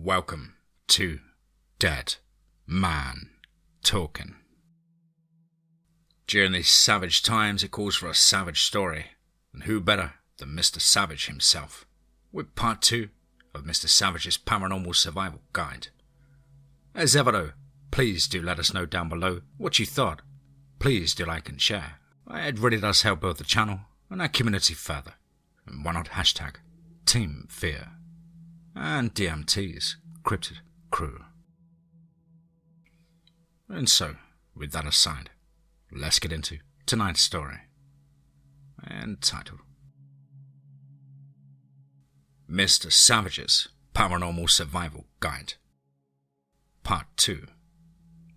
Welcome to Dead Man Talking. During these savage times, it calls for a savage story, and who better than Mr. Savage himself, with part 2 of Mr. Savage's Paranormal Survival Guide. As ever though, please do let us know down below what you thought. Please do like and share. It really does help both the channel and our community further. And why not hashtag TeamFEAR and DMT's Cryptid crew. And so, with that aside, let's get into tonight's story, entitled Mr. Savage's Paranormal Survival Guide, Part 2,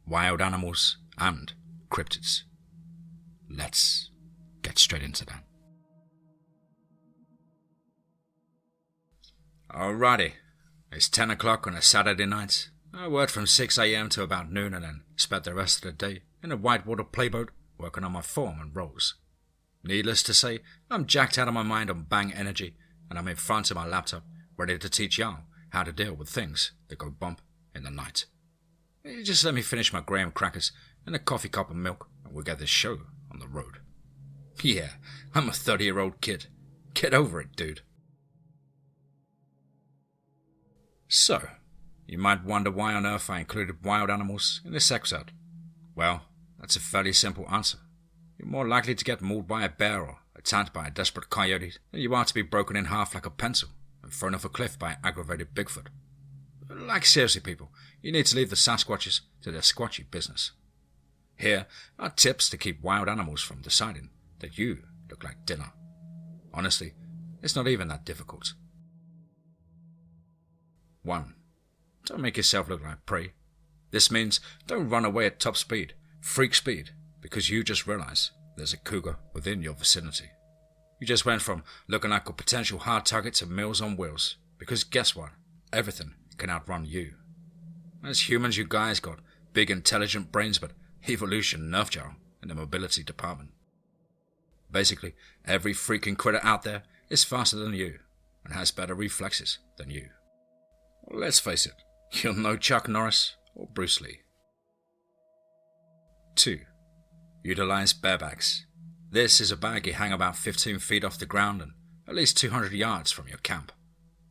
Wild Animals and Cryptids. Let's get straight into that. Alrighty, it's 10 o'clock on a Saturday night. I worked from 6 a.m. to about noon and then spent the rest of the day in a whitewater playboat working on my form and rolls. Needless to say, I'm jacked out of my mind on bang energy, and I'm in front of my laptop ready to teach y'all how to deal with things that go bump in the night. You just let me finish my graham crackers and a coffee cup of milk and we'll get this show on the road. Yeah, I'm a 30-year-old kid. Get over it, dude. So, you might wonder why on earth I included wild animals in this episode. Well, that's a fairly simple answer. You're more likely to get mauled by a bear or attacked by a desperate coyote than you are to be broken in half like a pencil and thrown off a cliff by an aggravated Bigfoot. Like seriously people, you need to leave the Sasquatches to their squatchy business. Here are tips to keep wild animals from deciding that you look like dinner. Honestly, it's not even that difficult. 1. Don't make yourself look like prey. This means don't run away at top speed, freak speed, because you just realize there's a cougar within your vicinity. You just went from looking like a potential hard target to Meals on Wheels, because guess what? Everything can outrun you. As humans, you guys got big intelligent brains, but evolution nerfed y'all in the mobility department. Basically, every freaking critter out there is faster than you and has better reflexes than you. Well, let's face it, you're no Chuck Norris or Bruce Lee. 2. Utilize bear bags. This is a bag you hang about 15 feet off the ground and at least 200 yards from your camp.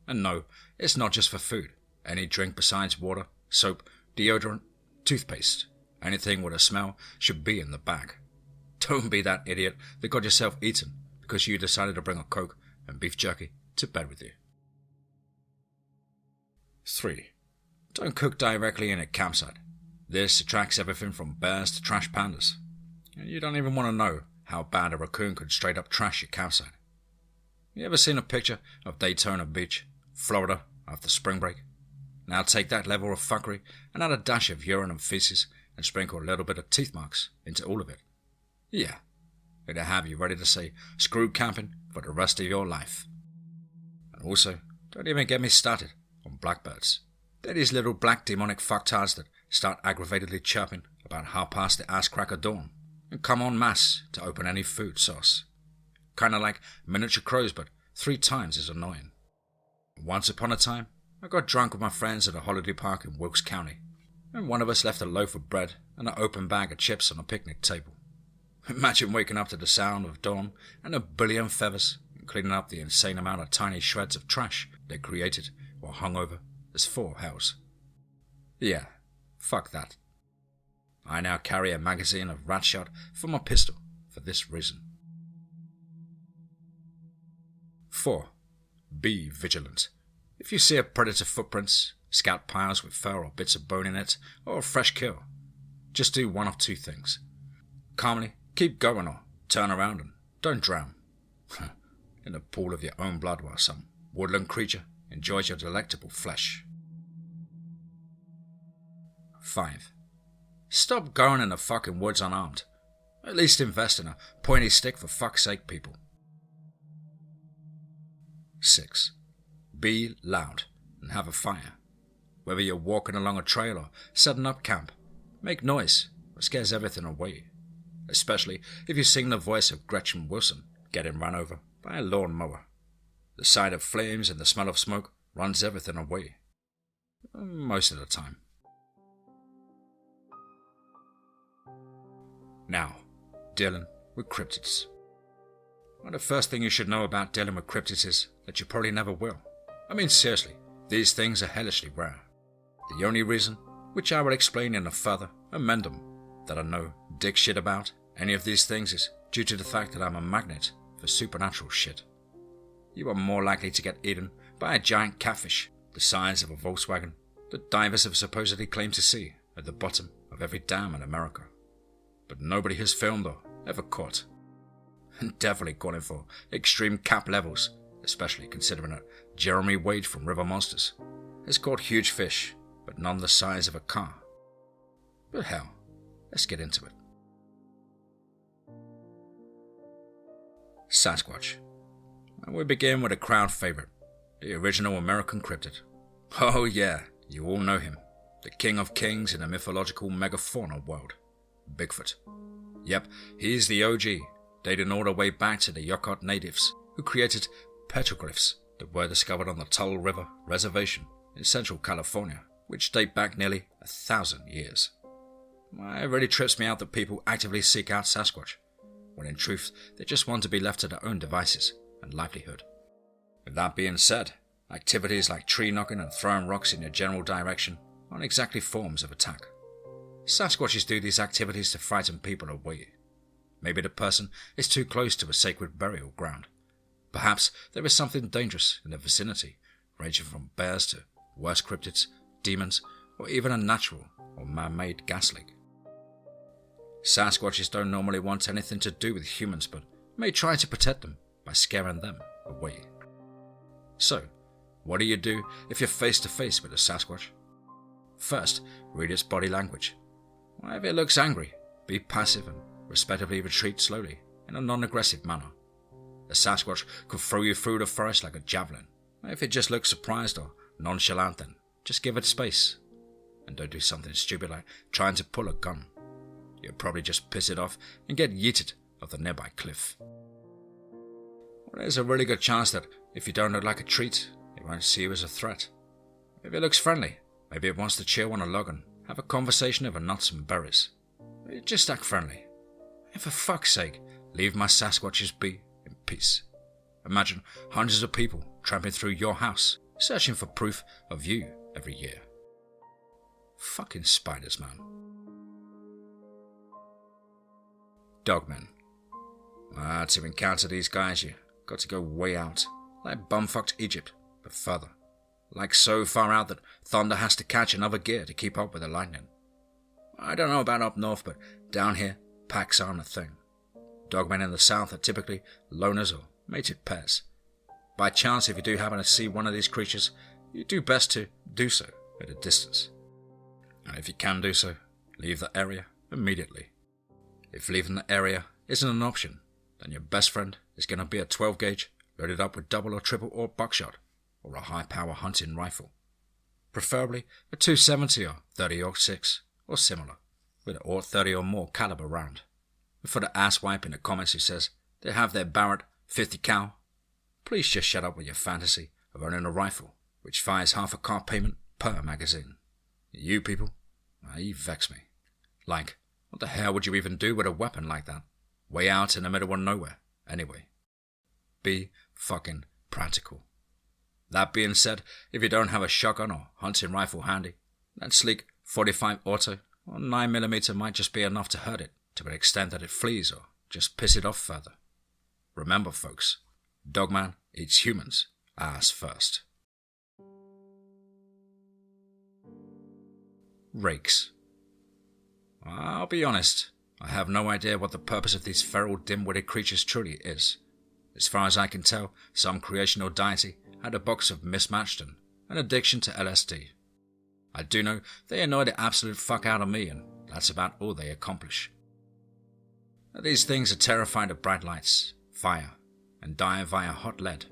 And no, it's not just for food. Any drink besides water, soap, deodorant, toothpaste, anything with a smell should be in the bag. Don't be that idiot that got yourself eaten because you decided to bring a Coke and beef jerky to bed with you. 3. Don't cook directly in a campsite. This attracts everything from bears to trash pandas. And you don't even want to know how bad a raccoon could straight up trash your campsite. You ever seen a picture of Daytona Beach, Florida, after spring break? Now take that level of fuckery and add a dash of urine and feces and sprinkle a little bit of teeth marks into all of it. Yeah, it'll have you ready to say screw camping for the rest of your life. And also, don't even get me started on blackbirds. They're these little black demonic fucktards that start aggravatedly chirping about half past the ass crack of dawn and come en masse to open any food source. Kinda like miniature crows, but 3 times as annoying. Once upon a time, I got drunk with my friends at a holiday park in Wilkes County, and one of us left a loaf of bread and an open bag of chips on a picnic table. Imagine waking up to the sound of dawn and a billion feathers and cleaning up the insane amount of tiny shreds of trash they created while hungover as 4 hells. Yeah, fuck that. I now carry a magazine of rat shot for my pistol for this reason. 4. Be vigilant. If you see a predator footprints, scout piles with fur or bits of bone in it, or a fresh kill, just do one of 2 things. Calmly keep going or turn around and don't drown in a pool of your own blood while some woodland creature enjoys your delectable flesh. 5. Stop going in the fucking woods unarmed. At least invest in a pointy stick for fuck's sake, people. 6. Be loud and have a fire. Whether you're walking along a trail or setting up camp, make noise or scares everything away. Especially if you sing the voice of Gretchen Wilson getting run over by a lawnmower. The sight of flames and the smell of smoke runs everything away. Most of the time. Now, dealing with cryptids. Well, the first thing you should know about dealing with cryptids is that you probably never will. I mean, seriously, these things are hellishly rare. The only reason, which I will explain in a further amendum, that I know dick shit about any of these things is due to the fact that I'm a magnet for supernatural shit. You are more likely to get eaten by a giant catfish the size of a Volkswagen that divers have supposedly claimed to see at the bottom of every dam in America. But nobody has filmed or ever caught. And definitely calling for extreme cap levels, especially considering that Jeremy Wade from River Monsters has caught huge fish, but none the size of a car. But hell, let's get into it. Sasquatch. And we begin with a crowd favorite, the original American cryptid. Oh yeah, you all know him, the king of kings in the mythological megafauna world, Bigfoot. Yep, he's the OG, dating all the way back to the Yokot natives, who created petroglyphs that were discovered on the Tuttle River Reservation in central California, which date back nearly 1,000 years. It really trips me out that people actively seek out Sasquatch, when in truth they just want to be left to their own devices and livelihood. With that being said, activities like tree knocking and throwing rocks in your general direction aren't exactly forms of attack. Sasquatches do these activities to frighten people away. Maybe the person is too close to a sacred burial ground. Perhaps there is something dangerous in the vicinity, ranging from bears to worse cryptids, demons, or even a natural or man-made gas leak. Sasquatches don't normally want anything to do with humans, but may try to protect them by scaring them away. So, what do you do if you're face to face with a Sasquatch? First, read its body language. If it looks angry, be passive and respectively retreat slowly in a non-aggressive manner. A Sasquatch could throw you through the forest like a javelin. If it just looks surprised or nonchalant, then just give it space. And don't do something stupid like trying to pull a gun. You'll probably just piss it off and get yeeted off the nearby cliff. There's a really good chance that if you don't look like a treat, it won't see you as a threat. If it looks friendly, maybe it wants to chill on a log and have a conversation over nuts and berries. Just act friendly. And for fuck's sake, leave my Sasquatches be in peace. Imagine hundreds of people tramping through your house, searching for proof of you every year. Fucking spiders, man. Dogmen. To encounter these guys, you got to go way out, like bumfucked Egypt, but further. Like so far out that thunder has to catch another gear to keep up with the lightning. I don't know about up north, but down here, packs aren't a thing. Dogmen in the south are typically loners or mated pairs. By chance, if you do happen to see one of these creatures, you do best to do so at a distance. And if you can do so, leave the area immediately. If leaving the area isn't an option, then your best friend is going to be a 12 gauge loaded up with double or triple aught buckshot, or a high power hunting rifle. Preferably a 270 or 30-06 or similar, with an aught 30 or more caliber round. For the asswipe in the comments who says they have their Barrett 50 cal, please just shut up with your fantasy of owning a rifle which fires half a car payment per magazine. You people, you vex me. Like, what the hell would you even do with a weapon like that? Way out in the middle of nowhere, anyway. Be fucking practical. That being said, if you don't have a shotgun or hunting rifle handy, that sleek 45 auto or 9mm might just be enough to hurt it to an extent that it flees or just piss it off further. Remember, folks, Dogman eats humans ass first. Rakes. I'll be honest, I have no idea what the purpose of these feral dim-witted creatures truly is. As far as I can tell, some creation or deity had a box of mismatched and an addiction to LSD. I do know they annoy the absolute fuck out of me, and that's about all they accomplish. These things are terrified of bright lights, fire, and die via hot lead.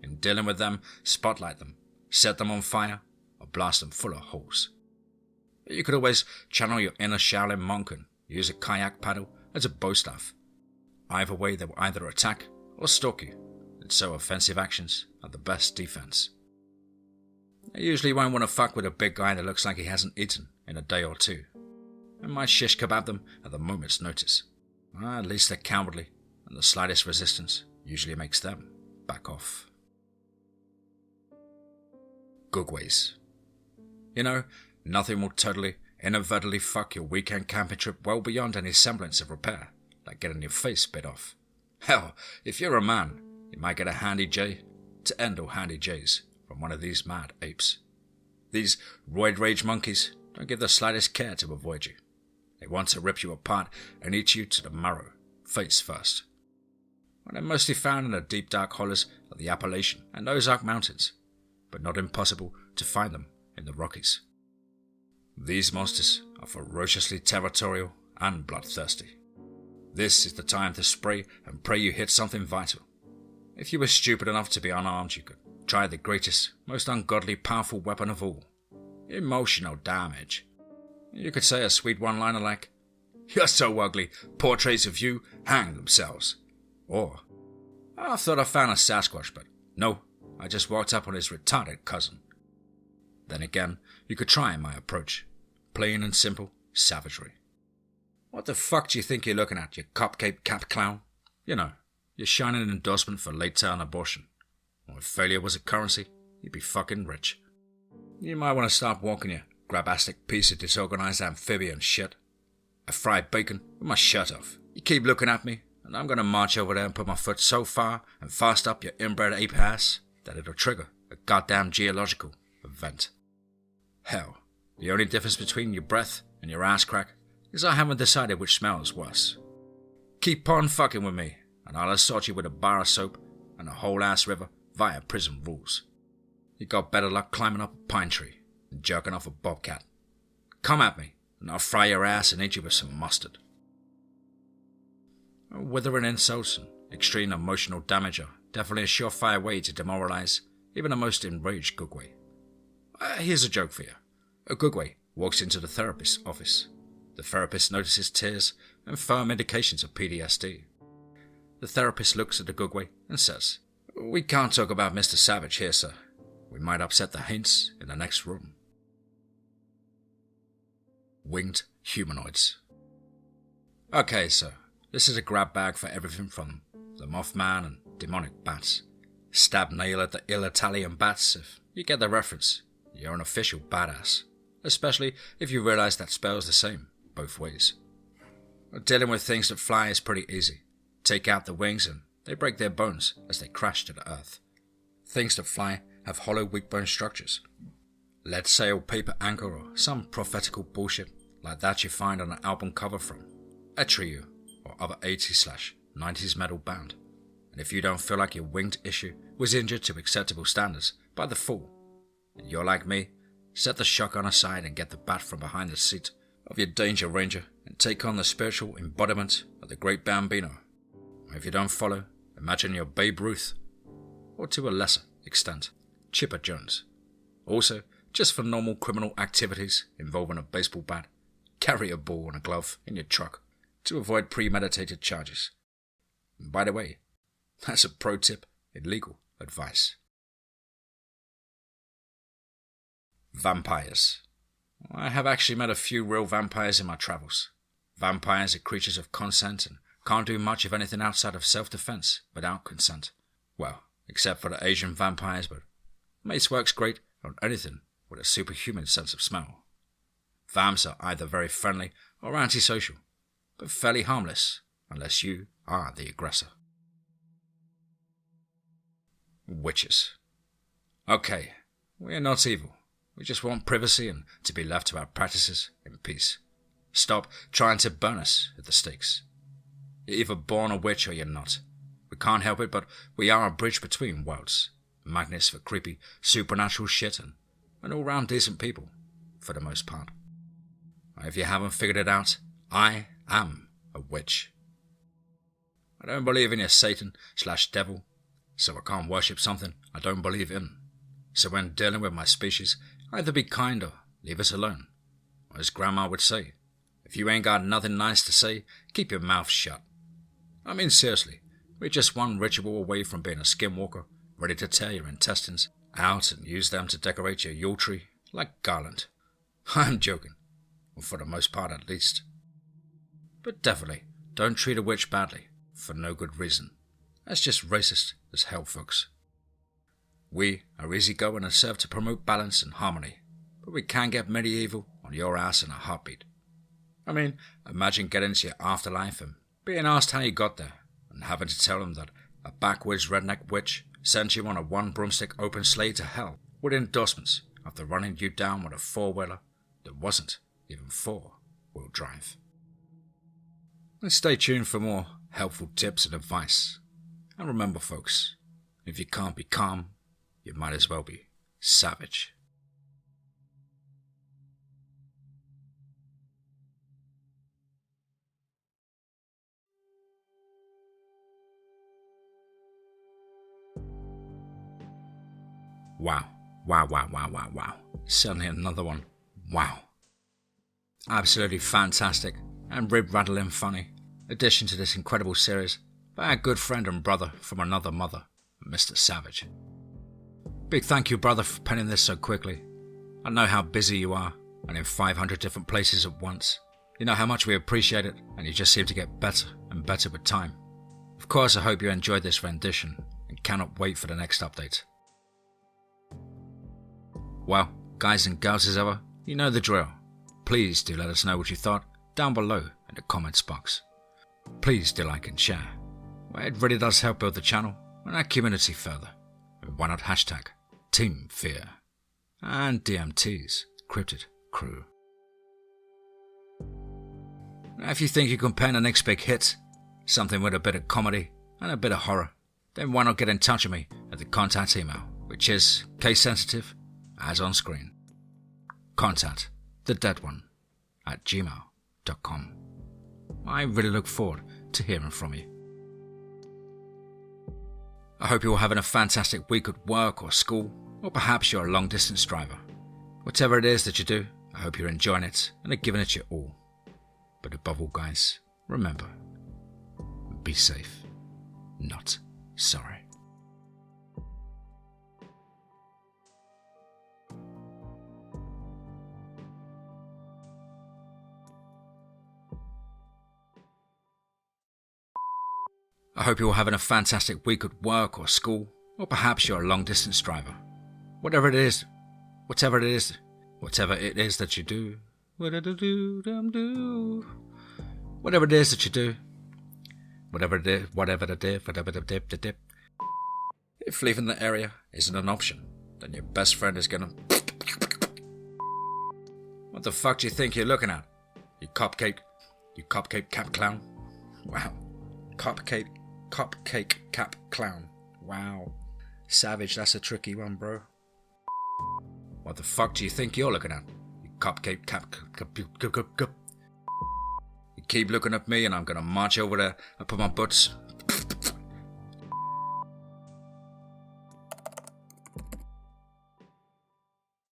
In dealing with them, spotlight them, set them on fire, or blast them full of holes. You could always channel your inner Shaolin monk and use a kayak paddle as a bow staff. Either way, they will either attack or stalk you, and so offensive actions are the best defense. They usually won't want to fuck with a big guy that looks like he hasn't eaten in a day or two, and might shish kebab them at the moment's notice. At least they're cowardly, and the slightest resistance usually makes them back off. Googways. You know, nothing will totally, inadvertently fuck your weekend camping trip well beyond any semblance of repair, like getting your face bit off. Hell, if you're a man, you might get a handy J to end all handy J's from one of these mad apes. These roid rage monkeys don't give the slightest care to avoid you. They want to rip you apart and eat you to the marrow, face first. Well, they're mostly found in the deep dark hollows of the Appalachian and Ozark Mountains, but not impossible to find them in the Rockies. These monsters are ferociously territorial and bloodthirsty. This is the time to spray and pray you hit something vital. If you were stupid enough to be unarmed, you could try the greatest, most ungodly powerful weapon of all: emotional damage. You could say a sweet one-liner like, "You're so ugly, portraits of you hang themselves." Or, "I thought I found a Sasquatch, but no, I just walked up on his retarded cousin." Then again, you could try my approach. Plain and simple savagery. "What the fuck do you think you're looking at, you cupcake cap clown? You know, you're shining an endorsement for late-term abortion. Or if failure was a currency, you'd be fucking rich. You might want to stop walking your grabastic piece of disorganized amphibian shit. I fry bacon with my shirt off. You keep looking at me, and I'm gonna march over there and put my foot so far and fast up your inbred ape ass that it'll trigger a goddamn geological event. Hell, the only difference between your breath and your ass crack is I haven't decided which smells worse. Keep on fucking with me, and I'll assault you with a bar of soap and a whole ass river via prison rules. You got better luck climbing up a pine tree than jerking off a bobcat. Come at me, and I'll fry your ass and eat you with some mustard." Withering insults and extreme emotional damage are definitely a surefire way to demoralize even the most enraged Googway. Here's a joke for you. A Googway walks into the therapist's office. The therapist notices tears and firm indications of PTSD. The therapist looks at the Googway and says, "We can't talk about Mr. Savage here, sir. We might upset the Haints in the next room." Winged humanoids. Okay, so this is a grab bag for everything from the Mothman and demonic bats. Stab nail at the ill Italian bats. If you get the reference, you're an official badass. Especially if you realize that spells the same both ways. Dealing with things that fly is pretty easy. Take out the wings and they break their bones as they crash to the earth. Things that fly have hollow weak bone structures. Lead sail, paper anchor, or some prophetical bullshit like that you find on an album cover from a trio or other 80s/90s metal band. And if you don't feel like your winged issue was injured to acceptable standards by the fall, and you're like me, set the shotgun aside and get the bat from behind the seat of your Danger Ranger and take on the spiritual embodiment of the Great Bambino. Or if you don't follow, imagine you're Babe Ruth, or to a lesser extent, Chipper Jones. Also, just for normal criminal activities involving a baseball bat, carry a ball and a glove in your truck to avoid premeditated charges. And by the way, that's a pro tip in legal advice. Vampires. I have actually met a few real vampires in my travels. Vampires are creatures of consent and can't do much of anything outside of self-defense without consent. Well, except for the Asian vampires, but mace works great on anything with a superhuman sense of smell. Vamps are either very friendly or antisocial, but fairly harmless unless you are the aggressor. Witches. Okay, we are not evil. We just want privacy and to be left to our practices in peace. Stop trying to burn us at the stakes. You're either born a witch or you're not. We can't help it, but we are a bridge between worlds. Magnets for creepy, supernatural shit and all-round decent people, for the most part. If you haven't figured it out, I am a witch. I don't believe in your Satan/devil, so I can't worship something I don't believe in. So when dealing with my species, either be kind or leave us alone. Or as Grandma would say, if you ain't got nothing nice to say, keep your mouth shut. Seriously, we're just one ritual away from being a skinwalker, ready to tear your intestines out and use them to decorate your Yule tree like garland. I'm joking, or for the most part at least. But definitely don't treat a witch badly for no good reason. That's just racist as hell, folks. We are easygoing and serve to promote balance and harmony, but we can get medieval on your ass in a heartbeat. I mean, imagine getting to your afterlife and being asked how you got there, and having to tell them that a backwoods redneck witch sent you on a one-broomstick open sleigh to hell with endorsements after running you down with a four-wheeler that wasn't even four-wheel drive. And stay tuned for more helpful tips and advice. And remember, folks, if you can't be calm, you might as well be savage. Wow. Certainly another one. Wow. Absolutely fantastic and rib-rattling funny addition to this incredible series by our good friend and brother from another mother, Mr. Savage. Big thank you, brother, for penning this so quickly. I know how busy you are and in 500 different places at once. You know how much we appreciate it, and you just seem to get better and better with time. Of course, I hope you enjoyed this rendition and cannot wait for the next update. Well, guys and girls as ever, you know the drill. Please do let us know what you thought down below in the comments box. Please do like and share. It really does help build the channel and our community further. And why not hashtag TeamFEAR and DMT's Cryptid Crew. Now, if you think you can pen the next big hit, something with a bit of comedy and a bit of horror, then why not get in touch with me at the contact email, which is case sensitive as on screen. Contact thedeadone@gmail.com. I really look forward to hearing from you. I hope you're having a fantastic week at work or school, or perhaps you're a long distance driver. Whatever it is that you do, I hope you're enjoying it and are giving it your all. But above all, guys, remember, be safe, not sorry. I hope you're having a fantastic week at work or school, or perhaps you're a long distance driver. Whatever it is that you do, if leaving the area isn't an option, then your best friend is gonna... What the fuck do you think you're looking at? You cupcake cap clown? Wow. Cupcake cap clown. Wow. Savage, that's a tricky one, bro. What the fuck do you think you're looking at? You cupcake cap. You keep looking at me and I'm gonna march over there and put my butts